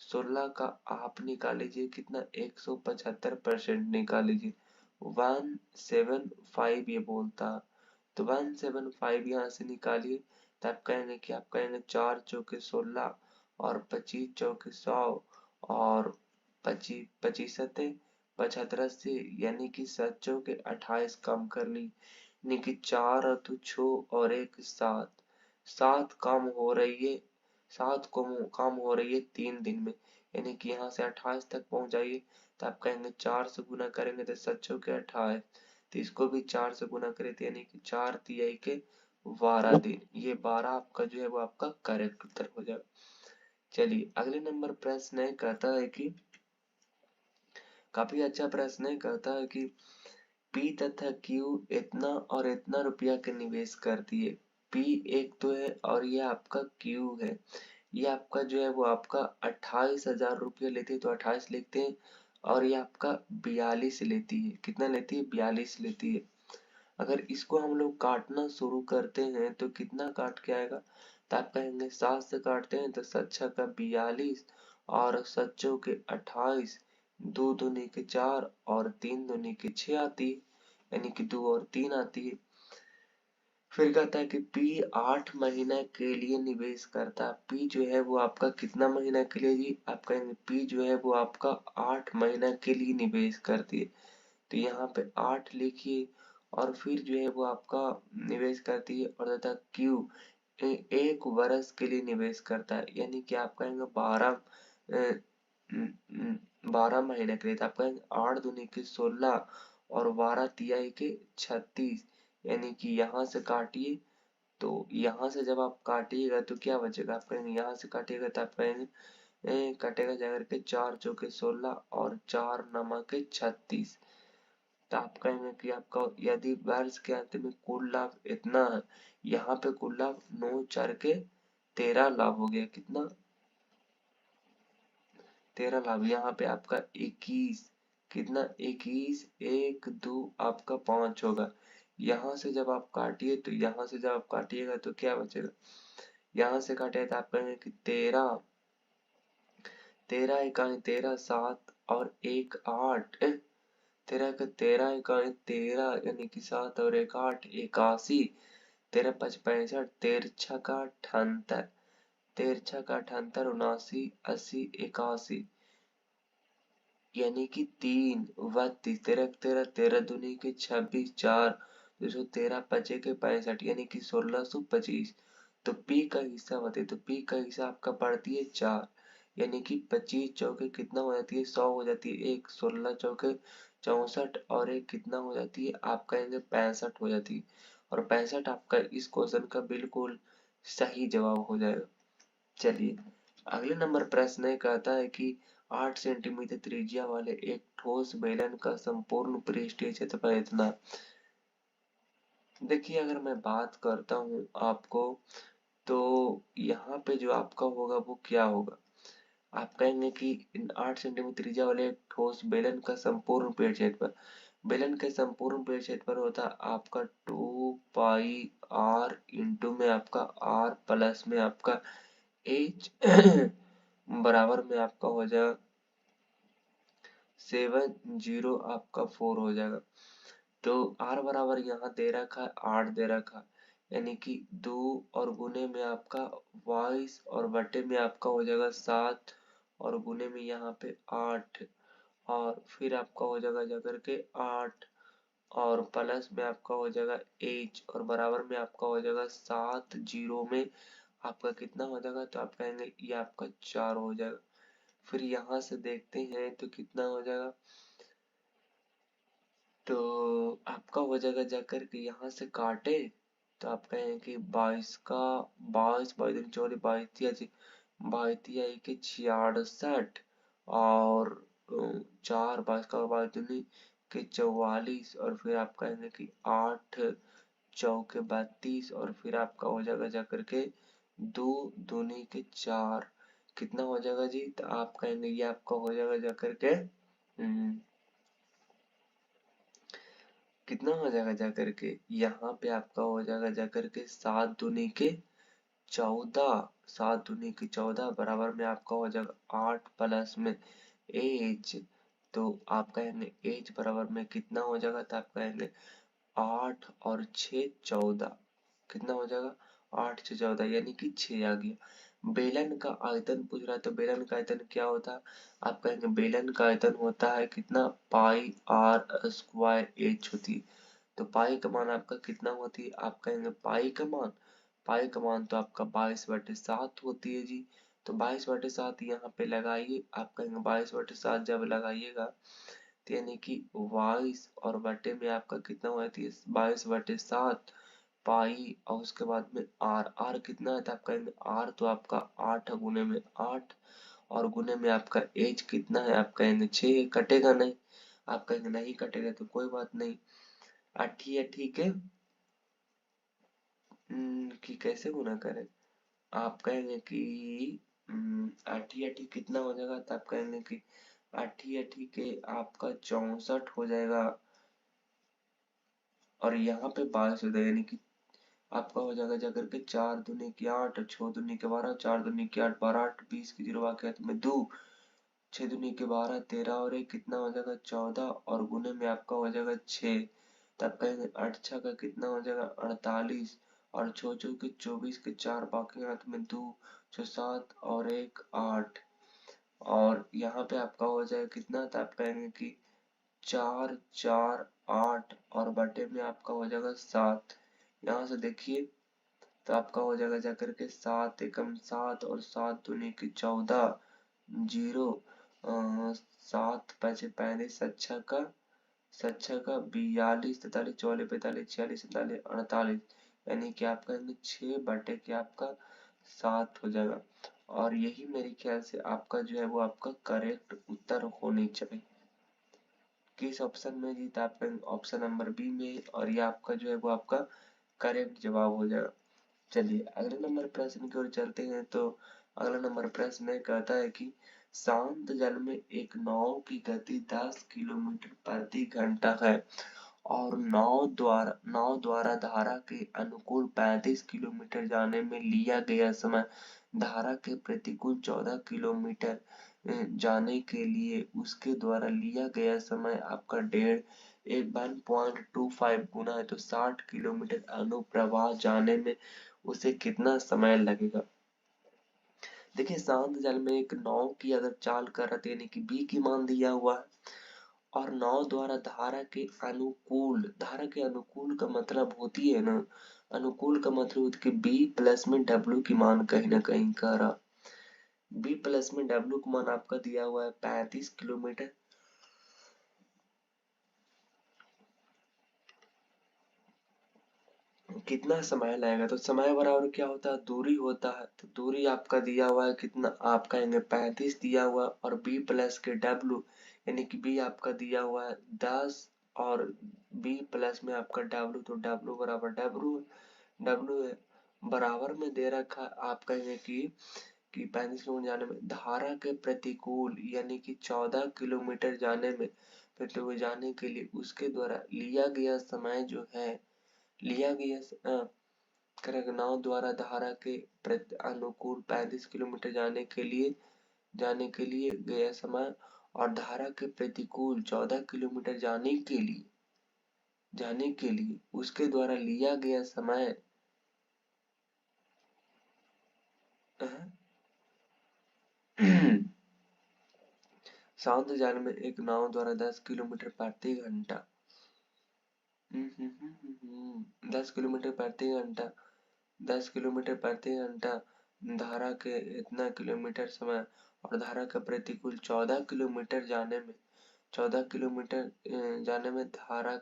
16 का आप निकाल लीजिए कितना 175% निकाल लीजिए 175 ये बोलता है। तो 175 यहाँ से निकालिए तो आप कहेंगे कि आप कहेंगे 4 चौके 16 और 25 चौके 100 और 25 25 सत्ते 75 यानी कि 7 चौके 28 कम कर ली यानी कि 4 और 2 6 और 1 7 7 कम हो रही है, 7 कम हो रही है 3 दिन में यानी कि यहाँ से 28 तक पहुंच जाइए। तो आप कहेंगे 4 से गुना करेंगे तो 7 चौके 28, तो इसको भी 4 से गुना करें तो यानी कि 4 तिहाई के 12 दिन, ये 12 आपका जो है वो आपका करेक्ट उत्तर हो जाएगा। चलिए अगले नंबर प्रश्न है, कहता है कि काफी अच्छा प्रश्न है, कहता है कि पी तथा क्यू इतना और इतना रुपया के निवेश करती है। पी एक तो है और ये आपका क्यू है, ये आपका जो है वो आपका 28,000 रुपया लेती है तो 28 लिखते हैं और ये आपका 42 लेती है। कितना लेती है? 42 लेती है। अगर इसको हम लोग काटना शुरू करते हैं तो कितना काट के आएगा? तो आप कहेंगे 7 से काटते हैं तो 7 छक्का 42 और 7 चौके 28, 2 दूनी के 4 और 3 दूनी के 6 आती है यानी कि 2 और 3 आती है। फिर कहता है कि पी 8 महीना के लिए निवेश करता है। पी जो है वो आपका कितना महीना के लिए जी? आप कहेंगे पी जो है वो आपका 8 महीना के लिए निवेश करती है। तो यहाँ पे 8 लिखिए और फिर जो है वो आपका निवेश करती है और तथा क्यू एक वर्ष के लिए निवेश करता है यानी कि आप कहेंगे 12 महीने के लिए। तो आप कहेंगे 8 दूनी के 16 और 12 तिहाई के 36 यानी कि यहाँ से काटिए तो यहाँ से जब आप काटिएगा तो क्या बचेगा? आप कहेंगे यहाँ से काटिएगा तो आप कहेंगे कटेगा जाकर के 4 चौके 16 और 4 नमक के 36। तो आप कहेंगे कि आपका यदि वर्ष के अंत में कुल लाभ इतना है, यहाँ पे कुल लाभ 9 4 के 13 लाभ हो गया। कितना? 13 लाभ। यहाँ पे आपका 21, कितना? 21 1 2 आपका 5 होगा। यहाँ से जब आप काटिए तो यहाँ से जब आप काटिएगा तो क्या बचेगा? यहाँ से काटे तो आप कहेंगे कि 13 13 इकाई 13 7 और 1 8 13 का 13 इकाई 13 यानी कि 7 और 1 8 81, 13 5 65, 13 छक्का 78, 13 छक्का 78 79 80 81 यानी कि 3 32, 13 13 13 दूनी के 26 4 213 पचे के 65 यानी कि 1625। तो पी का हिस्सा बताइए। तो पी का हिस्सा आपका पड़ती है 4 यानी कि 25 चौके कितना हो जाती है? 100 हो जाती है। एक 16 चौके 64 और एक कितना हो जाती है? आप कहेंगे 65 हो जाती है और 65 आपका इस क्वेश्चन का बिल्कुल सही जवाब हो जाएगा। चलिए अगले नंबर प्रश्न है, कहता है कि 8 सेंटीमीटर त्रिज्या वाले एक ठोस बेलन का संपूर्ण पृष्ठीय क्षेत्रफल इतना। देखिए अगर मैं बात करता हूँ आपको तो यहाँ पे जो आपका होगा वो क्या होगा? आप कहेंगे कि 8 सेंटीमीटर त्रिज्या वाले एक ठोस बेलन का संपूर्ण पेड़ क्षेत्रफल, बेलन का संपूर्ण पेड़ क्षेत्रफल होता है आपका 2 पाई आर इंटू में आपका आर प्लस में आपका एच बराबर में आपका हो जाएगा 70 आपका 4 हो जाएगा। तो r बराबर यहाँ दे रखा है 8 दे रखा है यानी कि 2 और गुने में आपका 22 और बटे में आपका हो जाएगा 7 और गुने में यहाँ पे 8 और फिर आपका हो जाएगा जाकर के 8 और प्लस में आपका हो जाएगा h और बराबर में आपका हो जाएगा 7 जीरो में आपका कितना हो जाएगा, तो आप कहेंगे ये आपका 4 हो जाएगा। फिर यहाँ से देखते हैं तो कितना हो जाएगा, तो आपका हो जाएगा जाकर के यहाँ से काटे तो आप कहेंगे कि 22 का 22 22 दूनी 24 22 तिया के 66 और 4 22 का 22 दूनी के 44 और फिर आप कहेंगे कि 8 चौके 32 और फिर आपका हो जाएगा जाकर के 2 दूनी के 4 कितना हो जाएगा जी, तो आप कहेंगे ये आपका हो जाएगा जाकर के कितना हो जाएगा जाकर के, यहाँ पे आपका हो जाएगा जाकर के 7 दूनी के 14 7 दूनी के 14 बराबर में आपका हो जाएगा 8 प्लस में एज, तो आप कहेंगे एज बराबर में कितना हो जाएगा, तो आप कहेंगे 8 और 6 14 कितना हो जाएगा 8 6 14 यानी कि 6 आ गया। बेलन का आयतन पूछ रहा है, तो बेलन का आयतन क्या होता है, आप कहेंगे बेलन का आयतन होता है कितना पाई आर स्क्वायर एच होती है। तो पाई का मान आपका कितना होती है, आप कहेंगे पाई का मान तो आपका 22/7 होती है जी। तो 22/7 यहाँ पे लगाइए, आप कहेंगे 22/7 जब लगाइएगा तो यानी कि 22 और बटे में आपका कितना होती है 22/7 पाई और उसके बाद में आर आर कितना है, तो आप कहेंगे आर तो आपका 8 गुने में 8 और गुने में आपका एज कितना है, आप कहेंगे 6 कटेगा नहीं, आप कहेंगे नहीं कटेगा तो कोई बात नहीं। अठी अठी के कि कैसे गुना करें, आप कहेंगे कि अठी अठी कितना हो जाएगा, तो आप कहेंगे कि अठी अठी के आपका 64 हो जाएगा और यहाँ पे 22 हो जाएगा, यानी कि आपका हो जाएगा जाकर के 4 दूनी की 8 और 6 दूनी के 12 4 दूनी की 8 12 8 20 की 0 आके हाथ में 2 6 दूनी के 12 13 और एक कितना हो जाएगा 14 और गुने में आपका हो जाएगा 6, तब कहेंगे 8 6 का कितना हो जाएगा 48 और 6 6 के 24 के 4 बाकी हाथ में 2 6 7 और एक 8 और यहाँ पे आपका हो जाएगा कितना, तो आप कहेंगे कि 4 4 8 और बटे में आपका हो जाएगा 7। यहाँ से देखिए तो आपका हो जाएगा जाकर के 7 एकम 7 और 7 दूनी की 14 जीरो 7 5 35 सच्छा का 42 43 44 45 46 47 48 यानी कि आपका 6 बटे के आपका 7 हो जाएगा और यही मेरे ख्याल से आपका जो है वो आपका करेक्ट उत्तर होनी चाहिए। किस ऑप्शन में जी, तो आपका ऑप्शन नंबर बी में और ये आपका जो है वो आपका करेक्ट जवाब हो जाएगा। चलिए अगले नंबर प्रश्न की ओर चलते हैं, तो अगला नंबर प्रश्न में कहता है कि शांत जल में एक नाव की गति 10 किलोमीटर प्रति घंटा है और नाव द्वारा धारा के अनुकूल 35 किलोमीटर जाने में लिया गया समय धारा के प्रतिकूल 14 किलोमीटर जाने के लिए उसके द्वारा लिया गया समय आपका 1.25 गुना है, तो 60 किलोमीटर अनुप्रवाह जाने में उसे कितना समय लगेगा। देखिए शांत जल में एक नाव की अगर चाल कर रहे यानी कि बी की मान दिया हुआ है और नाव द्वारा धारा के अनुकूल का मतलब होती है ना, अनुकूल का मतलब होती है कि बी प्लस में डब्ल्यू की मान कहीं ना कहीं कर रहा, बी प्लस में डब्ल्यू का मान आपका दिया हुआ है 35 किलोमीटर, कितना समय लगेगा, तो समय बराबर क्या होता है दूरी होता है, तो दूरी आपका दिया हुआ है कितना, आप कहेंगे 35 दिया हुआ और b प्लस के w यानी कि b आपका दिया हुआ है 10 और b प्लस में आपका w, तो w बराबर w है बराबर में दे रखा, आप कहेंगे कि 35 किलोमीटर जाने में धारा के प्रतिकूल यानी कि 14 किलोमीटर जाने में प्रतिकूल जाने के लिए उसके द्वारा लिया गया समय जो है लिया गया करेगा नाव द्वारा धारा के प्रति अनुकूल 35 किलोमीटर जाने के लिए गया समय और धारा के प्रतिकूल 14 किलोमीटर जाने के लिए उसके द्वारा लिया गया समय शांत जल में एक नाव द्वारा 10 किलोमीटर प्रति घंटा 10 किलोमीटर प्रति घंटा 10 किलोमीटर प्रति घंटा धारा के इतना किलोमीटर समय और धारा का प्रतिकूल 14 किलोमीटर जाने में 14 किलोमीटर जाने में धारा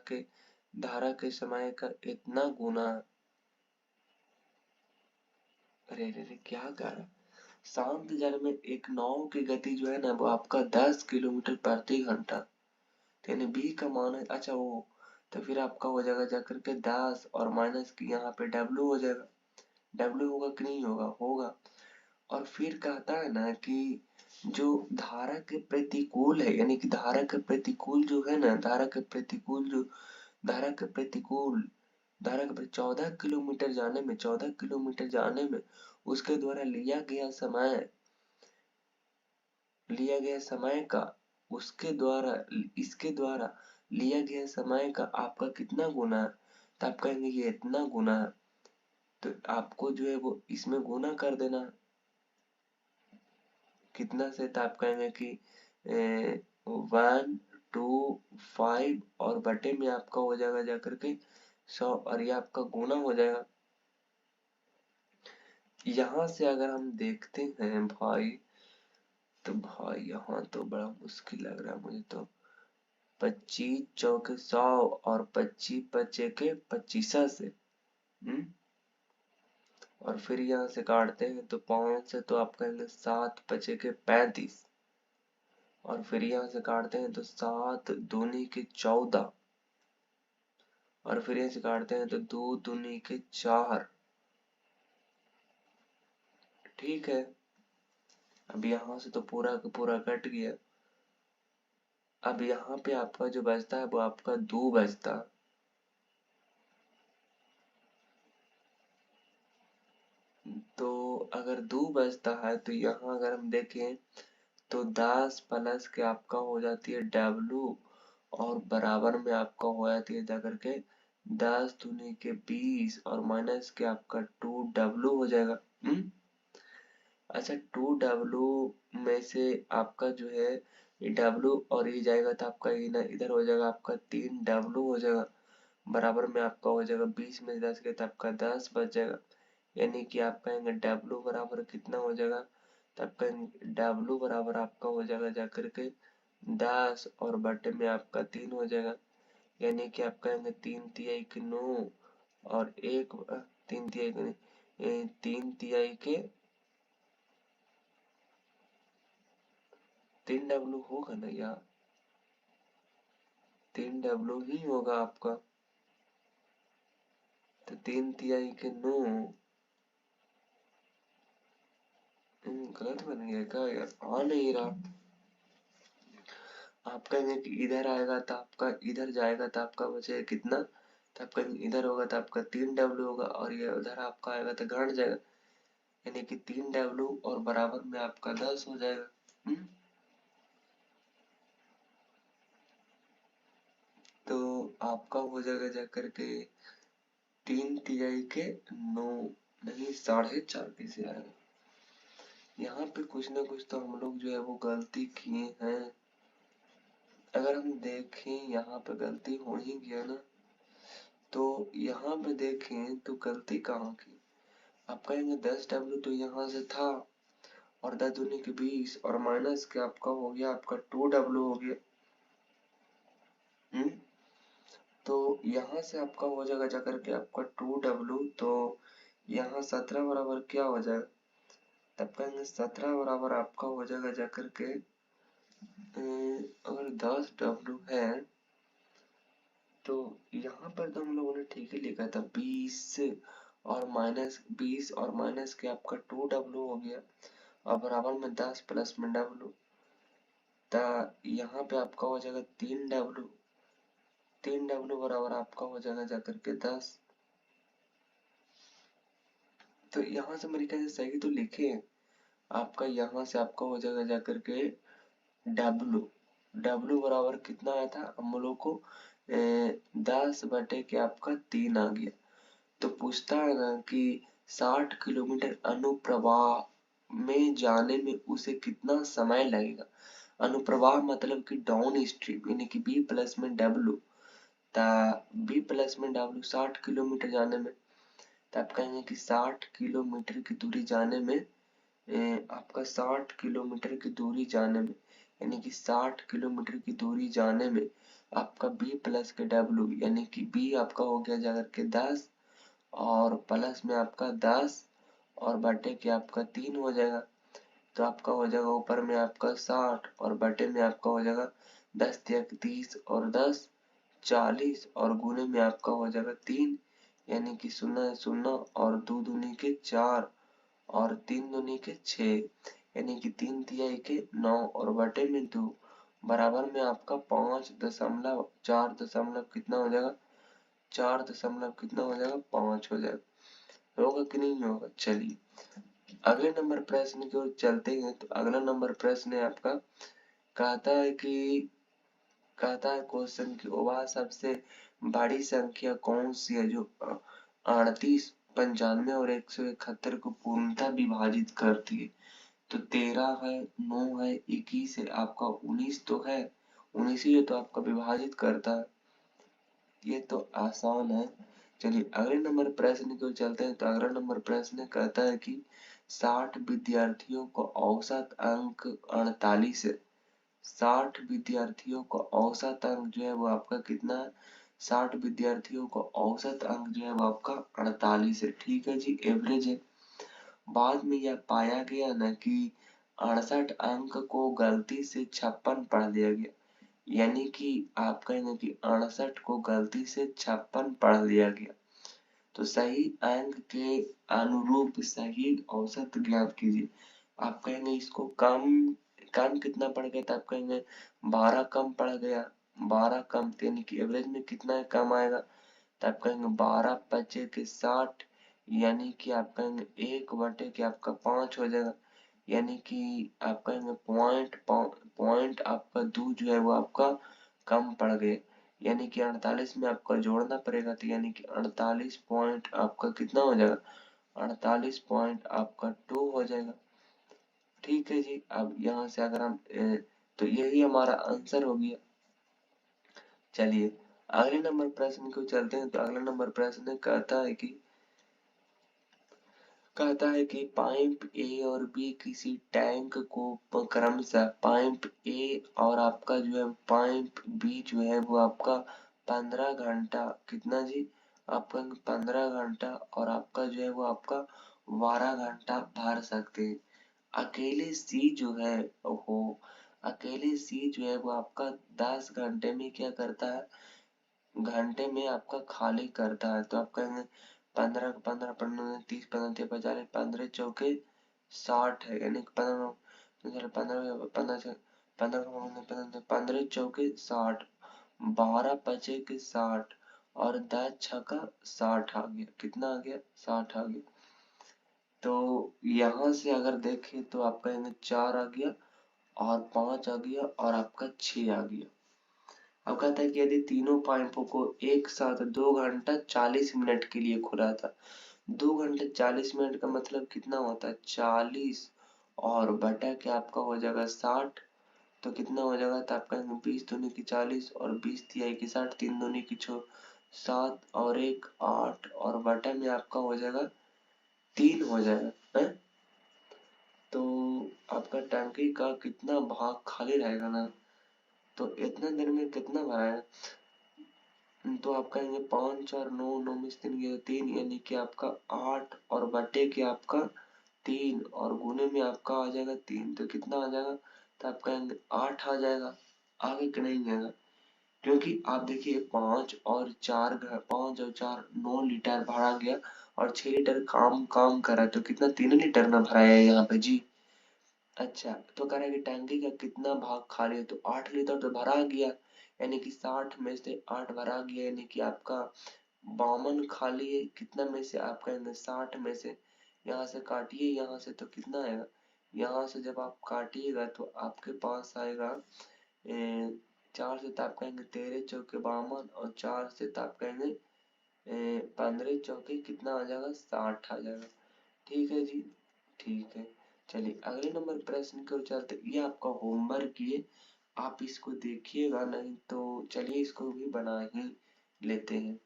के समय का इतना गुना। अरे रे रे क्या कर रहा है? शांत जल में एक नाव की गति जो है ना वो आपका 10 किलोमीटर प्रति घंटा, यानी बी का मान है। अच्छा वो तो फिर आपका हो जाएगा जाकर के 10 और माइनस की यहाँ पे डब्ल्यू हो जाएगा। डब्ल्यू होगा कि नहीं होगा? होगा। और फिर कहता है ना कि जो धारा के प्रतिकूल है, यानी कि धारा के प्रतिकूल जो है ना, धारा के प्रतिकूल 14 किलोमीटर जाने में उसके द्वारा लिया गया समय का इसके द्वारा लिया गया समय का आपका कितना गुना है? तो आप कहेंगे ये इतना गुना है, तो आपको जो है वो इसमें गुना कर देना है। कितना से? तो आप कहेंगे कि 1 2 5 और बटे में आपका हो जाएगा जाकर के 100 और ये आपका गुना हो जाएगा। यहाँ से अगर हम देखते हैं भाई, तो भाई यहाँ तो बड़ा मुश्किल लग रहा है मुझे तो। 25 चौके 100 और 25 पचे के 25 से और फिर यहाँ से काटते हैं तो 5 से तो आप कहेंगे 7 पचे के 35 और फिर यहाँ से काटते हैं तो 7 दूनी के 14 और फिर यहाँ से काटते हैं तो 2 दूनी के 4। ठीक है, अब यहाँ से तो पूरा का पूरा कट गया। अब यहाँ पे आपका जो बचता है वो आपका 2 बचता। तो अगर 2 बचता है तो यहाँ अगर हम देखें तो 10 प्लस के आपका हो जाती है डब्लू और बराबर में आपका हो जाती है जाकर के 10 दूनी के 20 और माइनस के आपका 2 डब्लू हो जाएगा। अच्छा 2 डब्लू में से आपका जो है डब्लू और ये जाएगा तो आपका ये ना इधर हो जाएगा, आपका 3 डब्लू हो जाएगा। बराबर में आपका हो जाएगा 20 में 10 के तो आपका 10 बच जाएगा। यानी कि आप कहेंगे डब्लू बराबर कितना हो जाएगा? तब कहेंगे डब्लू बराबर आपका हो जाएगा जाकर के 10 और बटे में आपका 3 हो जाएगा। यानी कि आप कहेंगे 3 तिहाई के 9 और 3 तिहाई के 3 तिहाई के 3 डब्लू होगा ना यार? 3 डब्लू ही होगा आपका। तो 3 तिहाई के 9 गलत बन गया क्या यार? आ नहीं रहा। आप कहेंगे कि इधर आएगा तो आपका इधर जाएगा तो आपका बचेगा कितना? तो आप कहेंगे इधर होगा तो आपका 3 डब्लू होगा और ये उधर आपका आएगा तो घट जाएगा। यानी कि 3 डब्लू और बराबर में आपका 10 हो जाएगा। तो आपका हो जाएगा जाकर के 3 तिहाई के 9 नहीं 4.5 कैसे आएगा? यहाँ पे कुछ ना कुछ तो हम लोग जो है वो गलती किए हैं। अगर हम देखें यहाँ पे गलती हो ही गया ना, तो यहाँ पे देखें तो गलती कहाँ की? आप कहेंगे 10 डब्ल्यू तो यहाँ से था और 10 दूनी के 20 और माइनस के आपका हो गया आपका 2 डब्ल्यू हो गया। तो यहाँ से आपका हो जाएगा जाकर के आपका 2 डब्ल्यू, तो यहाँ 17 बराबर क्या हो जाएगा? तब कहेंगे 17 बराबर आपका हो जाएगा जाकर के अगर 10 डब्ल्यू है तो यहाँ पर तो हम लोगों ने ठीक ही लिखा था 20 और माइनस के आपका 2 डब्ल्यू हो गया और बराबर में 10 प्लस में डब्ल्यू। तो यहाँ पे आपका हो जाएगा 3 डब्ल्यू बराबर आपका हो जाएगा जाकर के 10। तो यहाँ से मेरे ख्याल से सही तो लिखे हैं। आपका यहाँ से आपका हो जाएगा जाकर के डब्ल्यू बराबर कितना आया था हम लोग को 10 बटे के आपका 3 आ गया। तो पूछता है ना कि 60 किलोमीटर अनुप्रवाह में जाने में उसे कितना समय लगेगा? अनुप्रवाह मतलब कि डाउन स्ट्रीम, यानी कि बी प्लस में डब्ल्यू, बी प्लस में डब्ल्यू 60 किलोमीटर जाने में। तो आप कहेंगे कि 60 किलोमीटर की दूरी जाने में आपका 60 किलोमीटर की दूरी जाने में, यानी कि 60 किलोमीटर की दूरी जाने में आपका b प्लस के w, यानी कि b आपका हो गया जाकर के 10 और प्लस में आपका 10 और बटे के आपका 3 हो जाएगा। तो आपका हो जाएगा ऊपर में आपका 60 और बटे में आपका हो जाएगा 10 तिया 30 और 10 40 और गुने में आपका हो जाएगा 3, यानी कि 0 0 और 2 दूनी के 4 और 3 दूनी के 6, यानी कि 3 तिहाई के 9 और बटे में 2 बराबर में आपका 5.4 दशमलव कितना हो जाएगा, 4 दशमलव कितना हो जाएगा, 5 हो जाएगा। होगा कि नहीं होगा। चलिए अगले नंबर प्रश्न की ओर चलते हैं। तो अगला नंबर प्रश्न है आपका, कहता है क्वेश्चन की वह सबसे बड़ी संख्या कौन सी है जो 38, 95 और 171 को पूर्णतः विभाजित करती है। तो 13 है, 9 है, 21 है, आपका 19 तो है, 19 ही तो आपका विभाजित करता है। ये तो आसान है। चलिए अगले नंबर प्रश्न की ओर चलते हैं। तो अगला नंबर प्रश्न कहता है कि 60 विद्यार्थियों को औसत अंक 48 है। 60 विद्यार्थियों को औसत अंक जो है वो आपका कितना है, 60 विद्यार्थियों को औसत अंक जो है वो आपका 48 है। ठीक है जी, एवरेज है। बाद में यह पाया गया ना कि 68 अंक को गलती से 56 पढ़ लिया गया, यानी कि आप कहेंगे कि 68 को गलती से 56 पढ़ लिया गया। तो सही अंक के अनुरूप सही औसत ज्ञात कीजिए। आप कहेंगे इसको कम कम कितना पड़ गया, तो आप कहेंगे 12 कम पड़ गया, 12 कम, यानी कि एवरेज में कितना कम आएगा, तो आप कहेंगे 12 पचे के 60, यानी कि आप कहेंगे 1 के आपका 5 हो जाएगा, यानी कि आप कहेंगे पॉइंट आपका 2 जो है वो आपका कम पड़ गए, यानी कि 48 में आपका जोड़ना पड़ेगा। तो यानी कि 48 पॉइंट आपका कितना हो जाएगा, 48 पॉइंट आपका 2 हो जाएगा। ठीक है जी, अब यहाँ से अगर हम तो यही हमारा आंसर हो गया। चलिए अगले नंबर प्रश्न को चलते हैं। तो अगला नंबर प्रश्न कहता है कि पाइप ए और बी किसी टैंक को क्रमशः पाइप ए और आपका जो है पाइप बी जो है वो आपका 15 घंटा कितना जी, आपका 15 घंटा और आपका जो है वो आपका 12 घंटा भर सकते हैं। अकेले सी जो है वो अकेले सी जो है वो आपका 10 घंटे में क्या करता है, घंटे में आपका खाली करता है। तो आप कहेंगे 15 15 15 30 15 50 15 चौके 60 है, यानी 15 15 15 15 15 चौके 60, 12 पचे के 60 और 10 छक्का 60 आ गया, कितना आ गया, 60 आ गया। तो यहाँ से अगर देखें तो आप कहेंगे 4 आ गया और 5 आ गया और आपका 6 आ गया। अब कहता है कि यदि तीनों पाइपों को एक साथ 2 घंटा 40 मिनट के लिए खुला था, 2 घंटे 40 मिनट का मतलब कितना होता है, 40 और बटा के आपका हो जाएगा 60, तो कितना हो जाएगा, तो आपका 20 दूनी की 40 और 20 तिहाई की 60, 3 दूनी की 7 और 1 8 और बटा में आपका हो जाएगा 3 हो जाएगा है? तो आपका टंकी का कितना भाग खाली रहेगा ना, तो इतने दिन में कितना भराएगा, तो आप कहेंगे 5 और 9, 9 में से 3 गया 3, यानी कि आपका 8 और बटे के आपका 3 और गुने में आपका आ जाएगा 3, तो कितना आ जाएगा, तो आप कहेंगे 8 आ जाएगा। आगे का नहीं जाएगा, क्योंकि आप देखिए 5 और 4 9 लीटर भरा गया और 6 लीटर काम काम करा, तो कितना 3 लीटर ना भराया है यहाँ पे जी। अच्छा तो कह रहा है कि टैंकी का कितना भाग खाली है, तो 8 लीटर तो भरा गया, यानी कि 60 में से 8 भरा गया, यानी कि आपका 52 खाली है, कितना में से आप कहेंगे 60 में से, यहाँ से काटिए यहाँ से तो कितना आएगा, यहाँ से जब आप काटिएगा तो आपके पास आएगा 4 से तो आप कहेंगे 13 चौके 52 और 4 से तो आप कहेंगे 15 चौके कितना आ जाएगा, 60 आ जाएगा। ठीक है जी, ठीक है। चलिए अगले नंबर प्रश्न की ओर चलते, ये आपका होमवर्क ये आप इसको देखिएगा, नहीं तो चलिए इसको भी बना ही लेते हैं।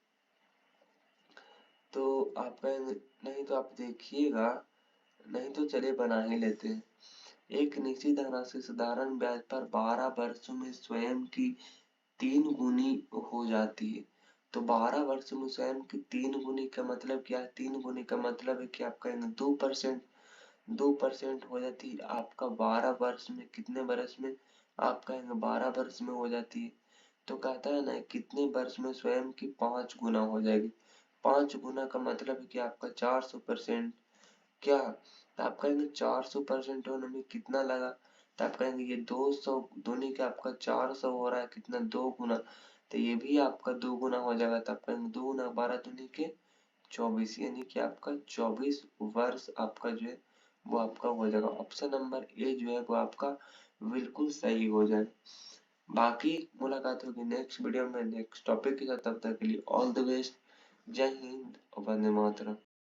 तो आप कहेंगे नहीं तो आप देखिएगा, नहीं तो चलिए बना ही लेते हैं। एक निश्चित धनराशि साधारण ब्याज पर 12 वर्षों में स्वयं की 3 गुनी हो जाती है। तो 12 वर्षों में स्वयं की 3 गुनी का मतलब क्या है? 3 गुनी का मतलब है कि आपका 2%, 2% हो जाती है आपका 12 वर्ष में। कितने वर्ष में? आपका 12 वर्ष में हो जाती है। तो कहता है ना कितने वर्ष में स्वयं की 5 गुना हो जाएगी। 5 गुना का मतलब है कि आपका 400%। क्या? तो आप कहेंगे 400% होने में कितना लगा? तो आप कहेंगे ये 200 दूनी का आपका 400 हो रहा है, कितना? 2 गुना। तो ये भी आपका 2 गुना हो जाएगा। तो आप कहेंगे 2 गुना 12 दूनी के 24, यानी कि आपका 24 वर्ष आपका जो है वो आपका हो जाएगा। ऑप्शन नंबर ए जो है वो आपका बिल्कुल सही हो जाएगा। बाकी मुलाकात होगी नेक्स्ट वीडियो में नेक्स्ट टॉपिक के साथ। तब तक के लिए ऑल द बेस्ट। जय हिंद, वंदे मातरम।